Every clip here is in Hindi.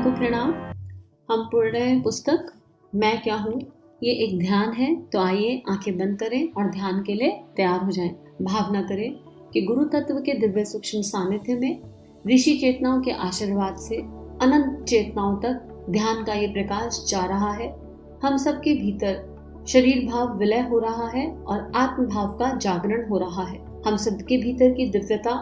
को प्रणाम। हम पढ़ रहे हैं पुस्तक मैं क्या हूँ। ये एक ध्यान है, तो आइए आंखें बंद करें और ध्यान के लिए तैयार हो जाएं। भावना करें कि गुरु तत्व के दिव्य सूक्ष्म सानिध्य में ऋषि चेतनाओं के आशीर्वाद से अनंत चेतनाओं तक ध्यान का ये प्रकाश जा रहा है। हम सबके भीतर शरीर भाव विलय हो रहा है और आत्म भाव का जागरण हो रहा है। हम सबके भीतर की दिव्यता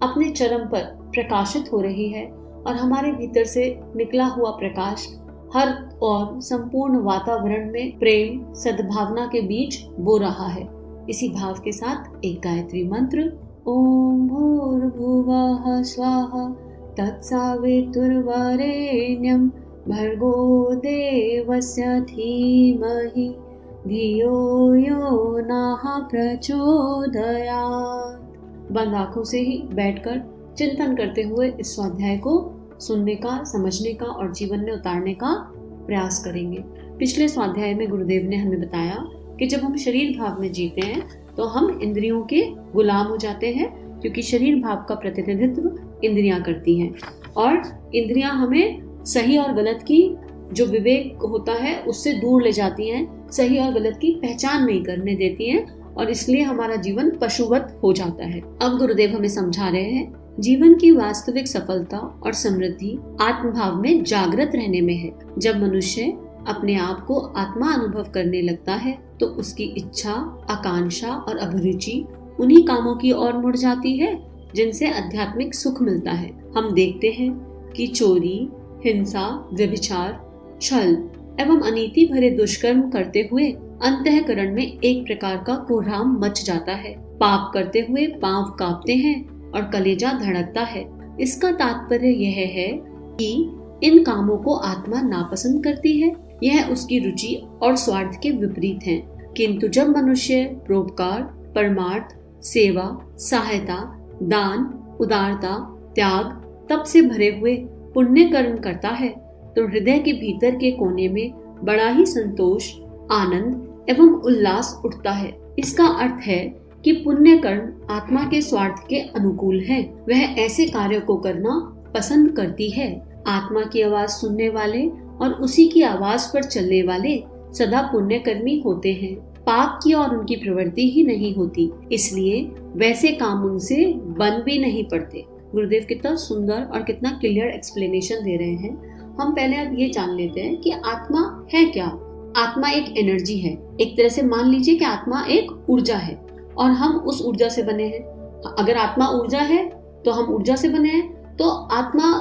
अपने चरम पर प्रकाशित हो रही है और हमारे भीतर से निकला हुआ प्रकाश हर और संपूर्ण वातावरण में प्रेम सद्भावना के बीच बो रहा है। इसी भाव के साथ एक गायत्री मंत्र ओम भूर्भुवः स्वाहा तत्सवितुर्वरेण्यं भर्गो देवस्य धीमहि धियो यो नः प्रचोदयात्। बंद आंखों से ही बैठकर चिंतन करते हुए इस स्वाध्याय को सुनने का, समझने का और जीवन में उतारने का प्रयास करेंगे। पिछले स्वाध्याय में गुरुदेव ने हमें बताया कि जब हम शरीर भाव में जीते हैं तो हम इंद्रियों के गुलाम हो जाते हैं, क्योंकि शरीर भाव का प्रतिनिधित्व इंद्रियां करती हैं और इंद्रियां हमें सही और गलत की जो विवेक होता है उससे दूर ले जाती हैं, सही और गलत की पहचान नहीं करने देती हैं और इसलिए हमारा जीवन पशुवत हो जाता है। अब गुरुदेव हमें समझा रहे हैं जीवन की वास्तविक सफलता और समृद्धि आत्मभाव में जागृत रहने में है। जब मनुष्य अपने आप को आत्मा अनुभव करने लगता है तो उसकी इच्छा, आकांक्षा और अभिरुचि उन्हीं कामों की ओर मुड़ जाती है जिनसे आध्यात्मिक सुख मिलता है। हम देखते हैं कि चोरी, हिंसा, व्यभिचार, छल एवं अनीति भरे दुष्कर्म करते हुए अंतःकरण में एक प्रकार का कोहराम मच जाता है। पाप करते हुए पांव कांपते हैं और कलेजा धड़कता है। इसका तात्पर्य यह है कि इन कामों को आत्मा नापसंद करती है। यह उसकी रुचि और स्वार्थ के विपरीत है। किंतु जब मनुष्य परोपकार, परमार्थ, सेवा, सहायता, दान, उदारता, त्याग, तप से भरे हुए पुण्य कर्म करता है तो हृदय के भीतर के कोने में बड़ा ही संतोष, आनंद एवं उल्लास उठता है। इसका अर्थ है कि पुण्य कर्म आत्मा के स्वार्थ के अनुकूल है। वह ऐसे कार्यों को करना पसंद करती है। आत्मा की आवाज सुनने वाले और उसी की आवाज पर चलने वाले सदा पुण्यकर्मी होते हैं। पाप की और उनकी प्रवृत्ति ही नहीं होती, इसलिए वैसे काम उनसे बन भी नहीं पड़ते। गुरुदेव कितना सुंदर और कितना क्लियर एक्सप्लेनेशन दे रहे हैं। हम पहले अब ये जान लेते हैं कि आत्मा है क्या। आत्मा एक एनर्जी है। एक तरह से मान लीजिए कि आत्मा एक ऊर्जा है और हम उस ऊर्जा से बने हैं। अगर आत्मा ऊर्जा है तो हम ऊर्जा से बने हैं। तो आत्मा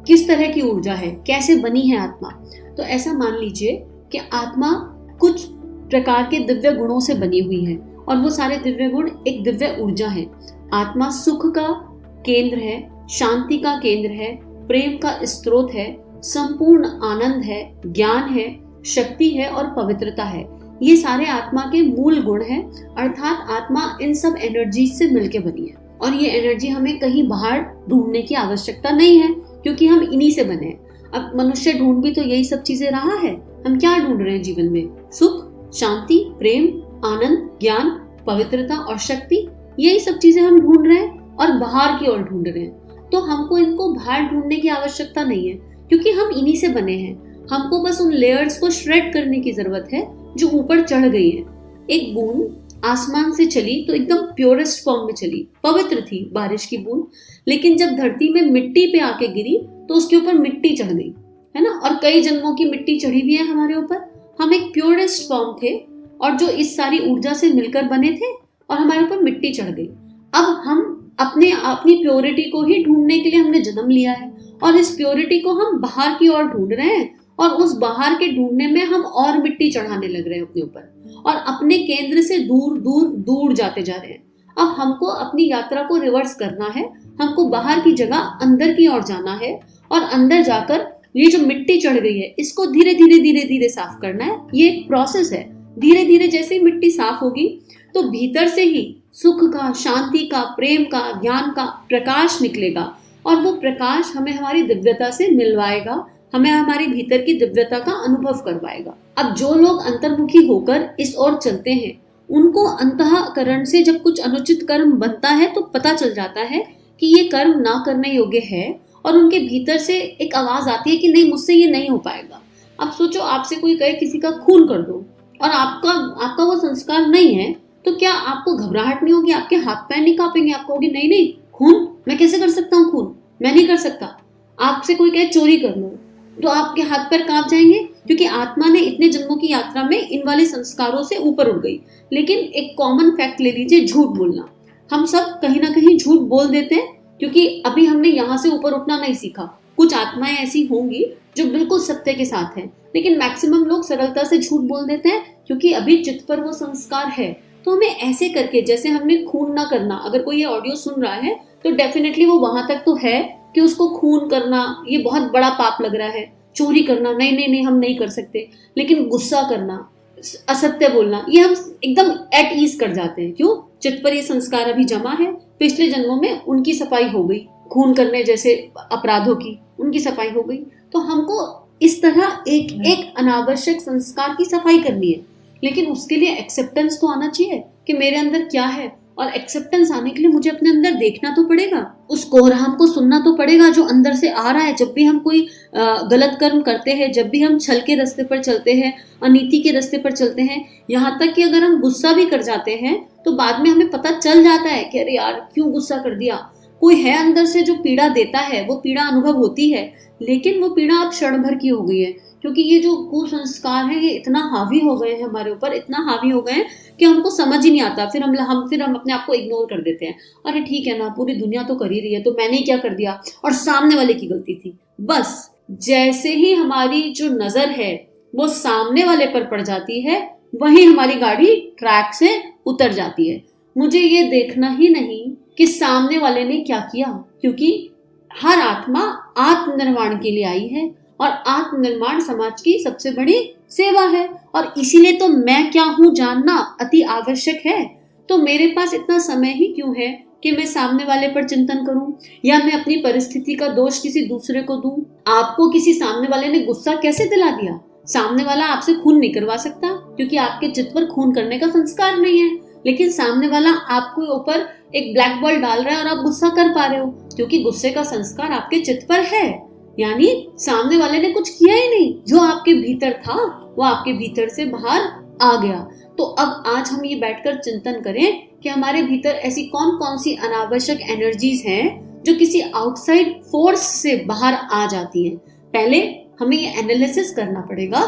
किस तरह की ऊर्जा है, कैसे बनी है आत्मा? तो ऐसा मान लीजिए कि आत्मा कुछ प्रकार के दिव्य गुणों से बनी हुई है और वो सारे दिव्य गुण एक दिव्य ऊर्जा है। आत्मा सुख का केंद्र है, शांति का केंद्र है, प्रेम का स्रोत है, संपूर्ण आनंद है, ज्ञान है, शक्ति है और पवित्रता है। ये सारे आत्मा के मूल गुण हैं। अर्थात आत्मा इन सब एनर्जी से मिलके बनी है और ये एनर्जी हमें कहीं बाहर ढूंढने की आवश्यकता नहीं है, क्योंकि हम इन्हीं से बने हैं। अब मनुष्य ढूंढ भी तो यही सब चीजें रहा है। हम क्या ढूंढ रहे हैं जीवन में? सुख, शांति, प्रेम, आनंद, ज्ञान, पवित्रता और शक्ति। यही सब चीजें हम ढूंढ रहे हैं और बाहर की ओर ढूंढ रहे हैं। तो हमको इनको बाहर ढूंढने की आवश्यकता नहीं है, क्योंकि हम इन्हीं से बने हैं। हमको बस उन लेयर्स को श्रेड करने की जरूरत है जो ऊपर चढ़ गई है। एक बूंद आसमान से चली तो एकदम प्योरेस्ट फॉर्म में चली, पवित्र थी बारिश की बूंद, लेकिन जब धरती में मिट्टी पे आके गिरी तो उसके ऊपर मिट्टी चढ़ गई, है ना। और कई जन्मों की मिट्टी चढ़ी हुई है हमारे ऊपर। हम एक प्योरेस्ट फॉर्म थे और जो इस सारी ऊर्जा से मिलकर बने थे और हमारे ऊपर मिट्टी चढ़ गई। अब हम अपनी प्योरिटी को ही ढूंढने के लिए हमने जन्म लिया है और इस प्योरिटी को हम बाहर की ओर ढूंढ रहे हैं और उस बाहर के ढूंढने में हम और मिट्टी चढ़ाने लग रहे हैं अपने ऊपर और अपने केंद्र से दूर दूर दूर जाते जा रहे हैं। अब हमको अपनी यात्रा को रिवर्स करना है। हमको बाहर की जगह अंदर की ओर जाना है और अंदर जाकर ये जो मिट्टी चढ़ गई है इसको धीरे धीरे धीरे धीरे साफ करना है। ये एक प्रोसेस है। धीरे धीरे जैसे मिट्टी साफ होगी तो भीतर से ही सुख का, शांति का, प्रेम का, ज्ञान का प्रकाश निकलेगा और वो प्रकाश हमें हमारी दिव्यता से मिलवाएगा, हमें हमारे भीतर की दिव्यता का अनुभव करवाएगा। अब जो लोग अंतर्मुखी होकर इस ओर चलते हैं उनको अंतःकरण से जब कुछ अनुचित कर्म बनता है तो पता चल जाता है कि ये कर्म ना करने योग्य है और उनके भीतर से एक आवाज आती है कि नहीं, मुझसे ये नहीं हो पाएगा। अब सोचो, आपसे कोई कहे किसी का खून कर दो और आपका वो संस्कार नहीं है, तो क्या आपको घबराहट नहीं होगी? आपके हाथ पैर नहीं कांपेंगे? आप कहोगे नहीं नहीं, खून मैं कैसे कर सकता हूँ, खून मैं नहीं कर सकता। आपसे कोई कहे चोरी कर लो तो आपके हाथ पैर कांप जाएंगे, क्योंकि आत्मा ने इतने जन्मों की यात्रा में इन वाले संस्कारों से ऊपर उठ गई। लेकिन एक कॉमन फैक्ट ले लीजिए, झूठ बोलना। हम सब कहीं ना कहीं झूठ बोल देते हैं, क्योंकि अभी हमने यहाँ से ऊपर उठना नहीं सीखा। कुछ आत्माएं ऐसी होंगी जो बिल्कुल सत्य के साथ हैं, लेकिन मैक्सिमम लोग सरलता से झूठ बोल देते हैं, क्योंकि अभी चित्त पर वो संस्कार है। तो हमें ऐसे करके, जैसे हमने खून ना करना, अगर कोई ये ऑडियो सुन रहा है तो डेफिनेटली वो वहां तक तो है कि उसको खून करना ये बहुत बड़ा पाप लग रहा है, चोरी करना नहीं नहीं नहीं हम नहीं कर सकते, लेकिन गुस्सा करना, असत्य बोलना, ये हम एकदम एट ईज कर जाते हैं। क्यों? चित्त पर ये संस्कार अभी जमा है, पिछले जन्मों में उनकी सफाई हो गई, खून करने जैसे अपराधों की उनकी सफाई हो गई। तो हमको इस तरह एक एक अनावश्यक संस्कार की सफाई करनी है, लेकिन उसके लिए एक्सेप्टेंस तो आना चाहिए कि मेरे अंदर क्या है, और एक्सेप्टेंस आने के लिए मुझे अपने अंदर देखना तो पड़ेगा, उस कोहराम को सुनना तो पड़ेगा जो अंदर से आ रहा है। जब भी हम कोई गलत कर्म करते हैं, जब भी हम छल के रास्ते पर चलते हैं, अनीति के रास्ते पर चलते हैं, यहाँ तक कि अगर हम गुस्सा भी कर जाते हैं तो बाद में हमें पता चल जाता है कि अरे यार क्यों गुस्सा कर दिया। कोई है अंदर से जो पीड़ा देता है, वो पीड़ा अनुभव होती है, लेकिन वो पीड़ा अब क्षण भर की हो गई है, क्योंकि ये जो कुसंस्कार है ये इतना हावी हो गए हैं हमारे ऊपर, इतना हावी हो गए हैं कि हमको समझ ही नहीं आता। फिर हम अपने आप को इग्नोर कर देते हैं। अरे ठीक है ना, पूरी दुनिया तो कर ही रही है, तो मैंने क्या कर दिया, और सामने वाले की गलती थी। बस जैसे ही हमारी जो नजर है वो सामने वाले पर पड़ जाती है, वहीं हमारी गाड़ी ट्रैक से उतर जाती है। मुझे ये देखना ही नहीं कि सामने वाले ने क्या किया, क्योंकि हर आत्मा आत्मनिर्वाण के लिए आई है, और आत्मनिर्माण समाज की सबसे बड़ी सेवा है, और इसीलिए तो मैं क्या हूं जानना अति आवश्यक है। तो मेरे पास इतना समय ही क्यों है कि मैं सामने वाले पर चिंतन करूं, या मैं अपनी परिस्थिति का दोष किसी दूसरे को दूं। आपको किसी सामने वाले ने गुस्सा कैसे दिला दिया? सामने वाला आपसे खून नहीं करवा सकता, क्योंकि आपके चित्त पर खून करने का संस्कार नहीं है, लेकिन सामने वाला आपके ऊपर एक ब्लैक बॉल डाल रहा है और आप गुस्सा कर पा रहे हो, क्योंकि गुस्से का संस्कार आपके चित्त पर है। यानी सामने वाले ने कुछ किया ही नहीं, जो आपके भीतर था वो आपके भीतर से बाहर आ गया। तो अब आज हम ये बैठकर चिंतन करें कि हमारे भीतर ऐसी कौन कौन सी अनावश्यक एनर्जीज हैं जो किसी आउटसाइड फोर्स से बाहर आ जाती हैं। पहले हमें ये एनालिसिस करना पड़ेगा।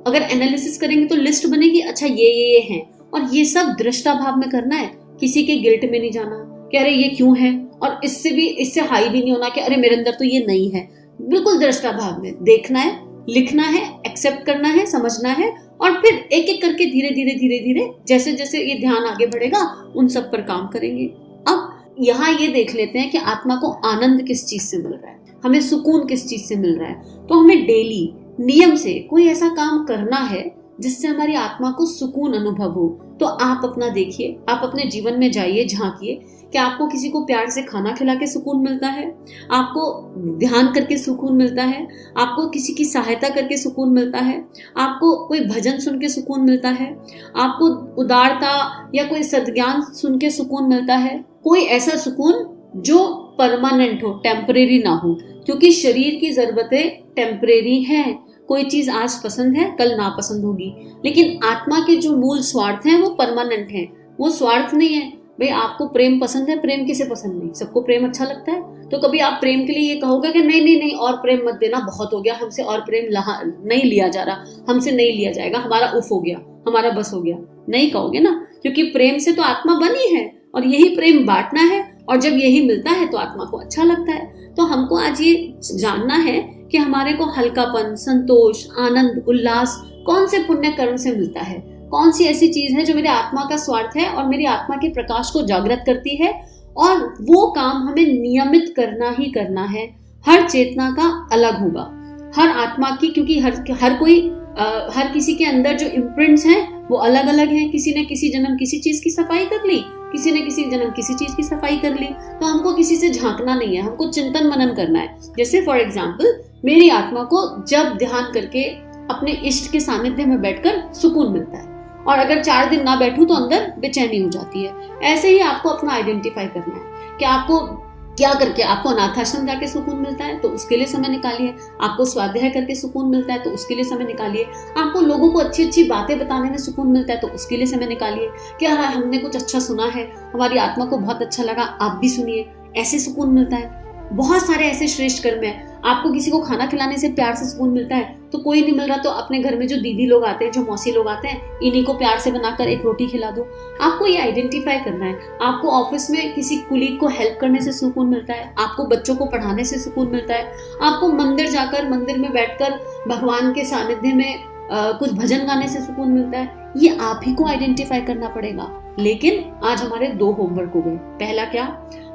अगर एनालिसिस करेंगे तो लिस्ट बनेगी, अच्छा ये हैं, और ये सब दृष्टा भाव में करना है, किसी के गिल्ट में नहीं जाना कि अरे ये क्यों है, और इससे हाई भी नहीं होना कि अरे मेरे अंदर तो ये नहीं है। बिल्कुल दृष्टा भाव में देखना है, लिखना है, एक्सेप्ट करना है, समझना है, और फिर एक एक करके धीरे धीरे धीरे धीरे जैसे जैसे ये ध्यान आगे बढ़ेगा उन सब पर काम करेंगे। अब यहाँ ये देख लेते हैं कि आत्मा को आनंद किस चीज से मिल रहा है, हमें सुकून किस चीज से मिल रहा है। तो हमें डेली नियम से कोई ऐसा काम करना है जिससे हमारी आत्मा को सुकून अनुभव हो। तो आप अपना देखिए, आप अपने जीवन में जाइए, झांकिए कि आपको किसी को प्यार से खाना खिला के सुकून मिलता है, आपको ध्यान करके सुकून मिलता है, आपको किसी की सहायता करके सुकून मिलता है, आपको कोई भजन सुन के सुकून मिलता है, आपको उदारता या कोई सद्ज्ञान सुन के सुकून मिलता है। कोई ऐसा सुकून जो परमानेंट हो, टेम्परेरी ना हो, क्योंकि शरीर की जरूरतें टेम्परेरी हैं। कोई चीज आज पसंद है, कल नापसंद होगी, लेकिन आत्मा के जो मूल स्वार्थ हैं वो परमानेंट हैं, वो स्वार्थ नहीं है। भाई आपको प्रेम पसंद है, प्रेम किसे पसंद नहीं, सबको प्रेम अच्छा लगता है। तो कभी आप प्रेम के लिए ये कहोगे कि नहीं नहीं नहीं और प्रेम मत देना, बहुत हो गया, हमसे और प्रेम नहीं लिया जा रहा, हमसे नहीं लिया जाएगा, हमारा उफ हो गया, हमारा बस हो गया, नहीं कहोगे ना, क्योंकि प्रेम से तो आत्मा बनी है और यही प्रेम बांटना है, और जब यही मिलता है तो आत्मा को अच्छा लगता है। तो हमको आज ये जानना है कि हमारे को हल्कापन, संतोष, आनंद, उल्लास कौन से पुण्य कर्म से मिलता है, कौन सी ऐसी चीज है जो मेरी आत्मा का स्वार्थ है और मेरी आत्मा के प्रकाश को जागृत करती है, और वो काम हमें नियमित करना ही करना है। हर चेतना का अलग होगा, हर आत्मा की, क्योंकि हर किसी के अंदर जो इम्प्रिंट्स हैं वो अलग अलग हैं। किसी ने किसी जन्म किसी चीज की सफाई कर ली, किसी ने किसी जन्म किसी चीज की सफाई कर ली। तो हमको किसी से झांकना नहीं है, हमको चिंतन मनन करना है। जैसे फॉर एग्जाम्पल मेरी आत्मा को जब ध्यान करके अपने इष्ट के सानिध्य में बैठकर सुकून मिलता है, और अगर 4 दिन ना बैठूं तो अंदर बेचैनी हो जाती है। ऐसे ही आपको अपना आइडेंटिफाई करना है कि आपको क्या करके आपको अनाथ आश्रम जाके सुकून मिलता है तो उसके लिए समय निकालिए, आपको स्वाध्याय करके सुकून मिलता है तो उसके लिए समय निकालिए, आपको लोगों को अच्छी अच्छी बातें बताने में सुकून मिलता है तो उसके लिए समय निकालिए, क्या है हमने कुछ अच्छा सुना है, हमारी आत्मा को बहुत अच्छा लगा, आप भी सुनिए, ऐसे सुकून मिलता है। बहुत सारे ऐसे श्रेष्ठ कर्म है। आपको किसी को खाना खिलाने से प्यार से सुकून मिलता है तो कोई नहीं मिल रहा तो अपने घर में जो दीदी लोग आते हैं, जो मौसी लोग आते हैं, इन्हीं को प्यार से बनाकर एक रोटी खिला दो। आपको ये आइडेंटिफाई करना है। आपको ऑफिस में किसी कुलीग को हेल्प करने से सुकून मिलता है, आपको बच्चों को पढ़ाने से सुकून मिलता है, आपको मंदिर जाकर मंदिर में बैठकर भगवान के सानिध्य में कुछ भजन गाने से सुकून मिलता है। ये आप ही को आइडेंटिफाई करना पड़ेगा। लेकिन आज हमारे 2 होमवर्क हो गए। पहला क्या,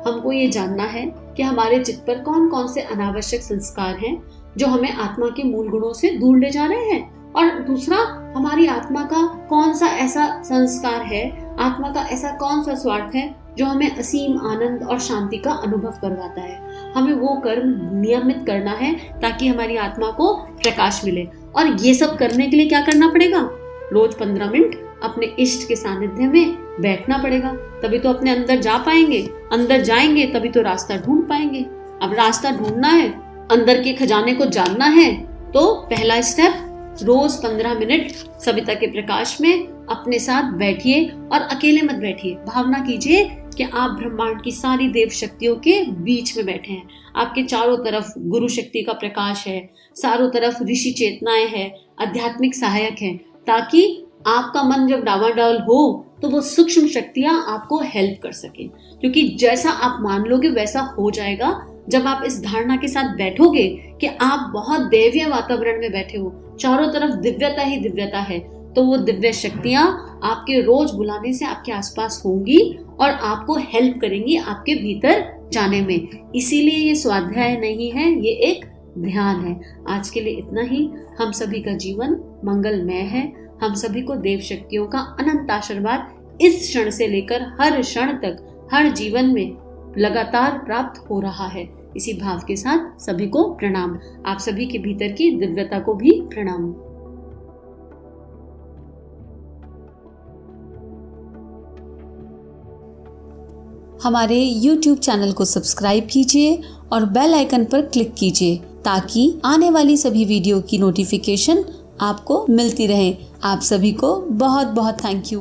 हमको ये जानना है कि हमारे चित्त पर कौन कौन से अनावश्यक संस्कार हैं जो हमें आत्मा के मूल गुणों से दूर ले जा रहे हैं, और दूसरा, हमारी आत्मा का कौन सा ऐसा संस्कार है, आत्मा का ऐसा कौन सा स्वार्थ है जो हमें असीम आनंद और शांति का अनुभव करवाता है। हमें वो कर्म नियमित करना है ताकि हमारी आत्मा को प्रकाश मिले। और ये सब करने के लिए क्या करना पड़ेगा, रोज 15 मिनट अपने इष्ट के सानिध्य में बैठना पड़ेगा, तभी तो अपने अंदर जा पाएंगे। अंदर जाएंगे तभी तो रास्ता ढूंढ पाएंगे। अब रास्ता ढूंढना है, अंदर के खजाने को जानना है, तो पहला स्टेप, रोज 15 मिनट सविता के प्रकाश में अपने साथ बैठिए और अकेले मत बैठिए। भावना कीजिए कि आप ब्रह्मांड की सारी देव शक्तियों के बीच में बैठे हैं। आपके चारों तरफ गुरु शक्ति का प्रकाश है, चारों तरफ ऋषि चेतनाएं हैं, आध्यात्मिक सहायक हैं, ताकि आपका मन जब डावाडोल हो तो वो सूक्ष्म शक्तियां आपको हेल्प कर सके। क्योंकि जैसा आप मान लोगे वैसा हो जाएगा। जब आप इस धारणा के साथ बैठोगे कि आप बहुत दैवीय वातावरण में बैठे हो, चारों तरफ दिव्यता ही दिव्यता है, तो वो दिव्य शक्तियां आपके रोज बुलाने से आपके आसपास होंगी और आपको हेल्प करेंगी आपके भीतर जाने में। इसीलिए ये स्वाध्याय नहीं है, ये एक ध्यान है। आज के लिए इतना ही। हम सभी का जीवन मंगलमय है। हम सभी को देव शक्तियों का अनंत आशीर्वाद इस क्षण से लेकर हर क्षण तक, हर जीवन में लगातार प्राप्त हो रहा है। इसी भाव के साथ सभी को प्रणाम। आप सभी के भीतर की दिव्यता को भी प्रणाम। हमारे YouTube चैनल को सब्सक्राइब कीजिए और बेल आइकन पर क्लिक कीजिए ताकि आने वाली सभी वीडियो की नोटिफिकेशन आपको मिलती रहे। आप सभी को बहुत बहुत थैंक यू।